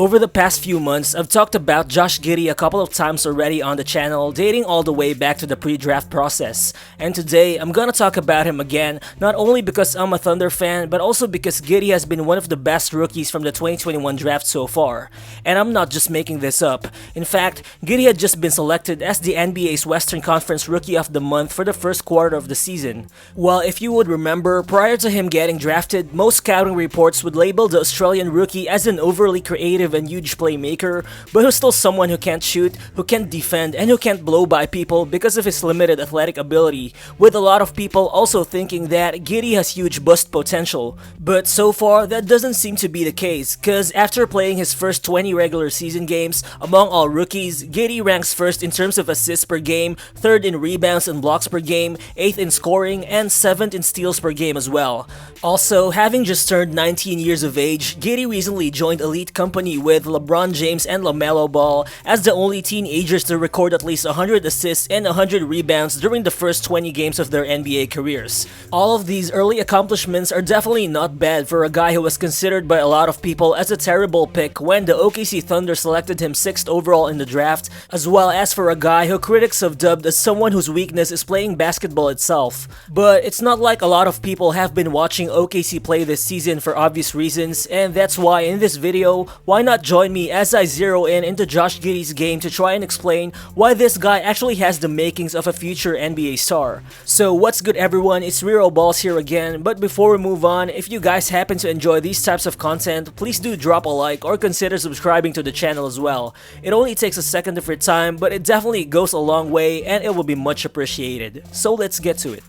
Over the past few months, I've talked about Josh Giddey a couple of times already on the channel, dating all the way back to the pre-draft process. And today, I'm gonna talk about him again, not only because I'm a Thunder fan, but also because Giddey has been one of the best rookies from the 2021 draft so far. And I'm not just making this up. In fact, Giddey had just been selected as the NBA's Western Conference Rookie of the Month for the first quarter of the season. Well, if you would remember, prior to him getting drafted, most scouting reports would label the Australian rookie as an overly creative and huge playmaker, but who's still someone who can't shoot, who can't defend, and who can't blow by people because of his limited athletic ability, with a lot of people also thinking that Giddey has huge bust potential. But so far, that doesn't seem to be the case, cause after playing his first 20 regular season games, among all rookies, Giddey ranks first in terms of assists per game, third in rebounds and blocks per game, 8th in scoring, and 7th in steals per game as well. Also, having just turned 19 years of age, Giddey recently joined elite company with LeBron James and LaMelo Ball as the only teenagers to record at least 100 assists and 100 rebounds during the first 20 games of their NBA careers. All of these early accomplishments are definitely not bad for a guy who was considered by a lot of people as a terrible pick when the OKC Thunder selected him 6th overall in the draft, as well as for a guy who critics have dubbed as someone whose weakness is playing basketball itself. But it's not like a lot of people have been watching OKC play this season for obvious reasons, and that's why in this video, why not join me as I zero in into Josh Giddey's game to try and explain why this guy actually has the makings of a future NBA star. So what's good everyone, it's Rero Balls here again, but before we move on, if you guys happen to enjoy these types of content, please do drop a like or consider subscribing to the channel as well. It only takes a second of your time, but it definitely goes a long way and it will be much appreciated. So let's get to it.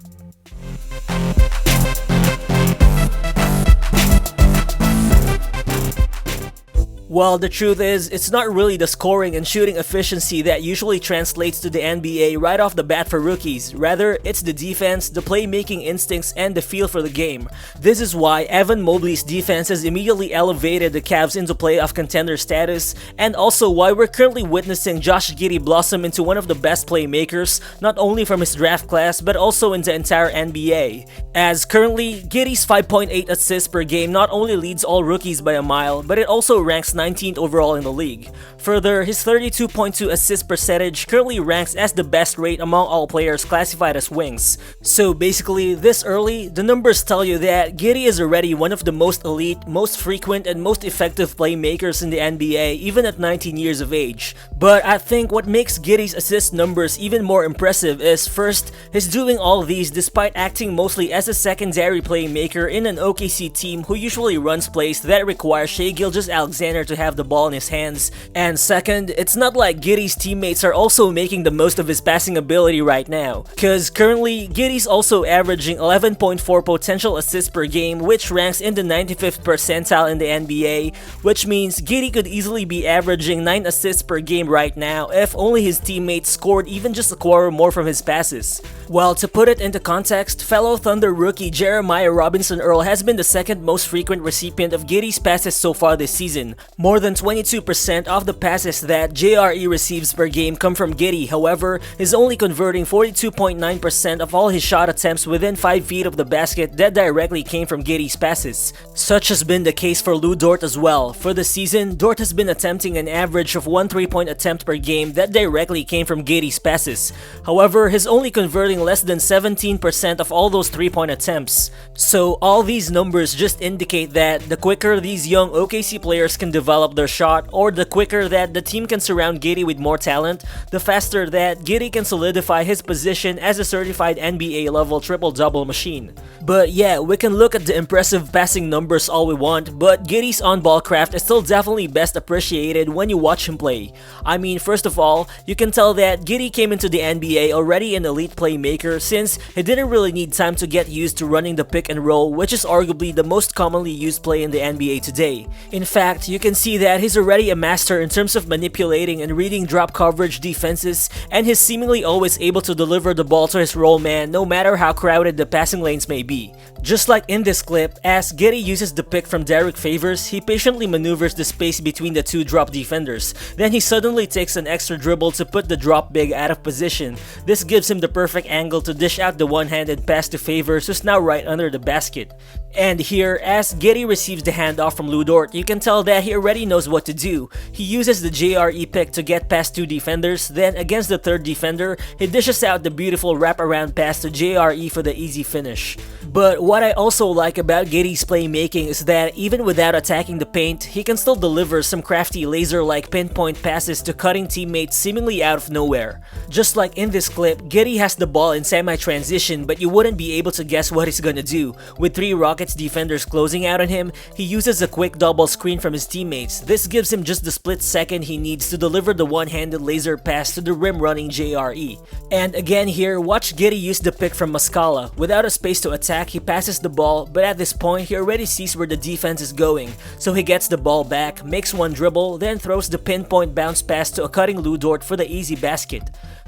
Well, the truth is, it's not really the scoring and shooting efficiency that usually translates to the NBA right off the bat for rookies. Rather, it's the defense, the playmaking instincts, and the feel for the game. This is why Evan Mobley's defense has immediately elevated the Cavs into playoff contender status, and also why we're currently witnessing Josh Giddey blossom into one of the best playmakers, not only from his draft class, but also in the entire NBA. As currently, Giddey's 5.8 assists per game not only leads all rookies by a mile, but it also ranks 19th overall in the league. Further, his 32.2 assist percentage currently ranks as the best rate among all players classified as wings. So basically, this early, the numbers tell you that Giddey is already one of the most elite, most frequent, and most effective playmakers in the NBA even at 19 years of age. But I think what makes Giddey's assist numbers even more impressive is first, he's doing all these despite acting mostly as a secondary playmaker in an OKC team who usually runs plays that require Shai Gilgeous-Alexander to have the ball in his hands. And second, it's not like Giddey's teammates are also making the most of his passing ability right now, cause currently Giddey's also averaging 11.4 potential assists per game, which ranks in the 95th percentile in the NBA, which means Giddey could easily be averaging 9 assists per game right now if only his teammates scored even just a quarter more from his passes. Well, to put it into context, fellow Thunder rookie Jeremiah Robinson-Earl has been the second most frequent recipient of Giddey's passes so far this season. More than 22% of the passes that JRE receives per game come from Giddey. However, he's only converting 42.9% of all his shot attempts within 5 feet of the basket that directly came from Giddey's passes. Such has been the case for Dort as well. For the season, Dort has been attempting an average of 1 3-point attempt per game that directly came from Giddey's passes. However, he's only converting less than 17% of all those 3-point attempts. So all these numbers just indicate that the quicker these young OKC players can develop their shot, or the quicker that the team can surround Giddey with more talent, the faster that Giddey can solidify his position as a certified NBA level triple-double machine. But yeah, we can look at the impressive passing numbers all we want, but Giddey's on-ball craft is still definitely best appreciated when you watch him play. I mean, first of all, you can tell that Giddey came into the NBA already an elite playmaker since he didn't really need time to get used to running the pick and roll, which is arguably the most commonly used play in the NBA today. In fact, you can see that he's already a master in terms of manipulating and reading drop coverage defenses, and he's seemingly always able to deliver the ball to his roll man no matter how crowded the passing lanes may be. Just like in this clip, as Giddey uses the pick from Derek Favors, he patiently maneuvers the space between the two drop defenders. Then he suddenly takes an extra dribble to put the drop big out of position. This gives him the perfect angle to dish out the one-handed pass to Favors, who's now right under the basket. And here, as Giddey receives the handoff from Dort, you can tell that he already knows what to do. He uses the JRE pick to get past 2 defenders, then against the 3rd defender, he dishes out the beautiful wraparound pass to JRE for the easy finish. But what I also like about Giddey's playmaking is that even without attacking the paint, he can still deliver some crafty laser-like pinpoint passes to cutting teammates seemingly out of nowhere. Just like in this clip, Giddey has the ball in semi-transition, but you wouldn't be able to guess what he's gonna do. With 3 Rockets defenders closing out on him, he uses a quick double screen from his teammates. This gives him just the split second he needs to deliver the one-handed laser pass to the rim-running JRE. And again here, watch Giddey use the pick from Muscala. Without a space to attack, he passes the ball, but at this point, he already sees where the defense is going. So he gets the ball back, makes one dribble, then throws the pinpoint bounce pass to a cutting Dort for the easy basket.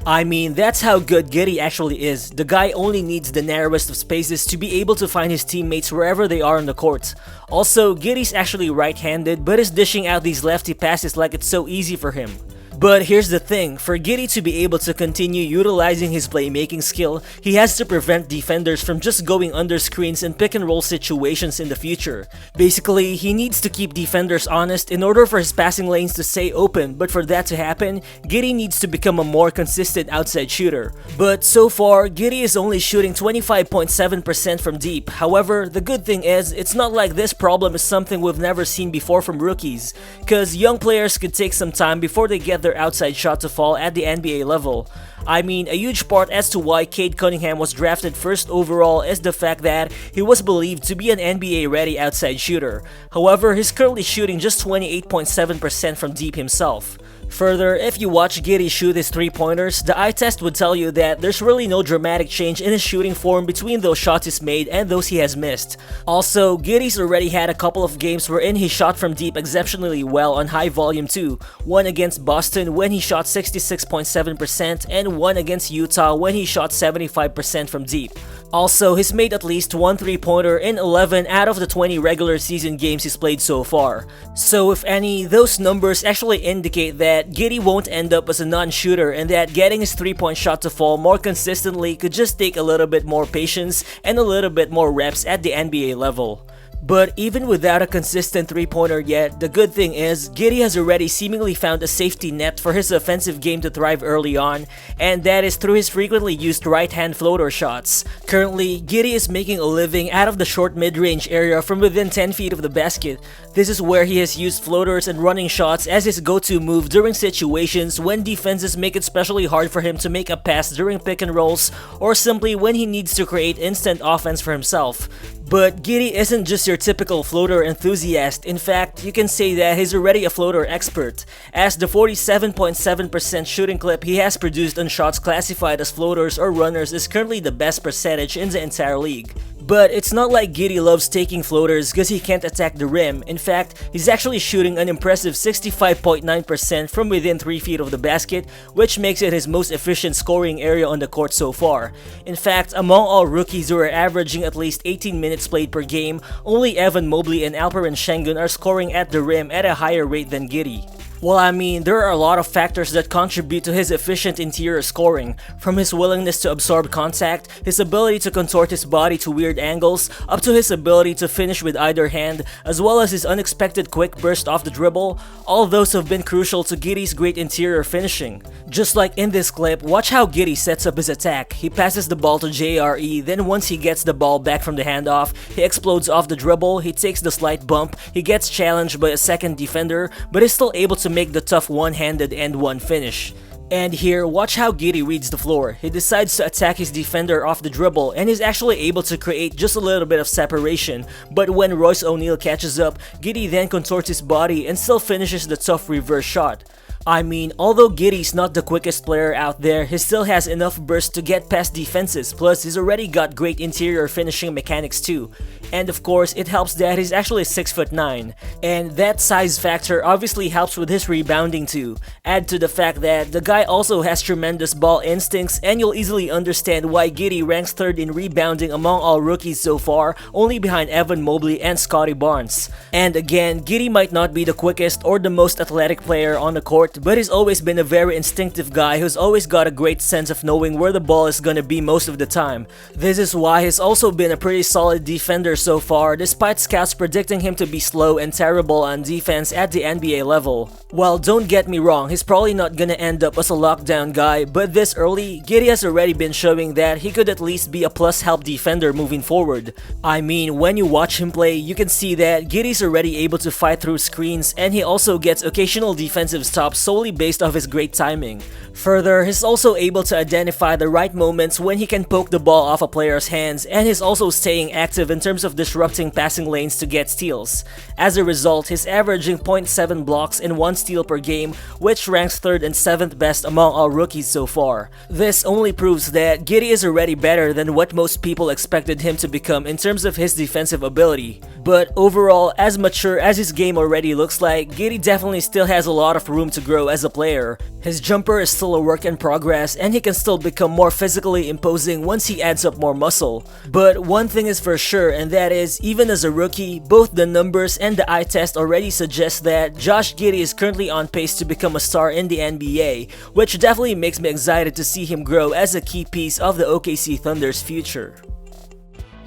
I mean, that's how good Giddey actually is. The guy only needs the narrowest of spaces to be able to find his teammates wherever they are on the court. Also, Giddey's actually right-handed, but is dishing out these lefty passes like it's so easy for him. But here's the thing, for Giddey to be able to continue utilizing his playmaking skill, he has to prevent defenders from just going under screens and pick and roll situations in the future. Basically, he needs to keep defenders honest in order for his passing lanes to stay open, but for that to happen, Giddey needs to become a more consistent outside shooter. But so far, Giddey is only shooting 25.7% from deep. However, the good thing is, it's not like this problem is something we've never seen before from rookies, cause young players could take some time before they get their outside shot to fall at the NBA level. I mean, a huge part as to why Cade Cunningham was drafted first overall is the fact that he was believed to be an NBA-ready outside shooter. However, he's currently shooting just 28.7% from deep himself. Further, if you watch Giddey shoot his 3-pointers, the eye test would tell you that there's really no dramatic change in his shooting form between those shots he's made and those he has missed. Also, Giddey's already had a couple of games wherein he shot from deep exceptionally well on high volume too. One against Boston when he shot 66.7% and one against Utah when he shot 75% from deep. Also, he's made at least one 3-pointer in 11 out of the 20 regular season games he's played so far. So if any, those numbers actually indicate that Giddey won't end up as a non-shooter and that getting his 3-point shot to fall more consistently could just take a little bit more patience and a little bit more reps at the NBA level. But even without a consistent 3-pointer yet, the good thing is, Giddey has already seemingly found a safety net for his offensive game to thrive early on, and that is through his frequently used right-hand floater shots. Currently, Giddey is making a living out of the short mid-range area from within 10 feet of the basket. This is where he has used floaters and running shots as his go-to move during situations when defenses make it especially hard for him to make a pass during pick and rolls, or simply when he needs to create instant offense for himself. But Giddey isn't just your typical floater enthusiast. In fact, you can say that he's already a floater expert, as the 47.7% shooting clip he has produced on shots classified as floaters or runners is currently the best percentage in the entire league. But it's not like Giddey loves taking floaters because he can't attack the rim. In fact, he's actually shooting an impressive 65.9% from within 3 feet of the basket, which makes it his most efficient scoring area on the court so far. In fact, among all rookies who are averaging at least 18 minutes played per game, only Evan Mobley and Alperen Sengun are scoring at the rim at a higher rate than Giddey. Well, I mean, there are a lot of factors that contribute to his efficient interior scoring, from his willingness to absorb contact, his ability to contort his body to weird angles, up to his ability to finish with either hand, as well as his unexpected quick burst off the dribble. All those have been crucial to Giddey's great interior finishing. Just like in this clip, watch how Giddey sets up his attack. He passes the ball to JRE, then once he gets the ball back from the handoff, he explodes off the dribble, he takes the slight bump, he gets challenged by a second defender, but is still able to make the tough one-handed end one finish. And here, watch how Giddey reads the floor. He decides to attack his defender off the dribble and is actually able to create just a little bit of separation, but when Royce O'Neal catches up, Giddey then contorts his body and still finishes the tough reverse shot. I mean, although Giddey's not the quickest player out there, he still has enough burst to get past defenses, plus he's already got great interior finishing mechanics too. And of course, it helps that he's actually 6'9", and that size factor obviously helps with his rebounding too. Add to the fact that the guy also has tremendous ball instincts, and you'll easily understand why Giddey ranks 3rd in rebounding among all rookies so far, only behind Evan Mobley and Scottie Barnes. And again, Giddey might not be the quickest or the most athletic player on the court, Dort, but he's always been a very instinctive guy who's always got a great sense of knowing where the ball is gonna be most of the time. This is why he's also been a pretty solid defender so far, despite scouts predicting him to be slow and terrible on defense at the NBA level. Well, don't get me wrong, he's probably not gonna end up as a lockdown guy, but this early, Giddey has already been showing that he could at least be a plus help defender moving forward. I mean, when you watch him play, you can see that Giddey's already able to fight through screens, and he also gets occasional defensive stops solely based off his great timing. Further, he's also able to identify the right moments when he can poke the ball off a player's hands, and he's also staying active in terms of disrupting passing lanes to get steals. As a result, he's averaging 0.7 blocks and 1 steal per game, which ranks 3rd and 7th best among all rookies so far. This only proves that Giddey is already better than what most people expected him to become in terms of his defensive ability. But overall, as mature as his game already looks like, Giddey definitely still has a lot of room to grow as a player. His jumper is still a work in progress, and he can still become more physically imposing once he adds up more muscle. But one thing is for sure, and that is, even as a rookie, both the numbers and the eye test already suggest that Josh Giddey is currently on pace to become a star in the NBA, which definitely makes me excited to see him grow as a key piece of the OKC Thunder's future.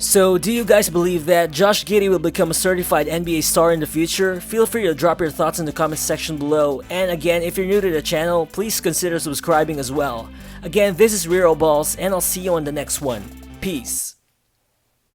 So, do you guys believe that Josh Giddey will become a certified NBA star in the future? Feel free to drop your thoughts in the comment section below, and again, if you're new to the channel, please consider subscribing as well. Again, this is LaMelo Balls, and I'll see you on the next one. Peace.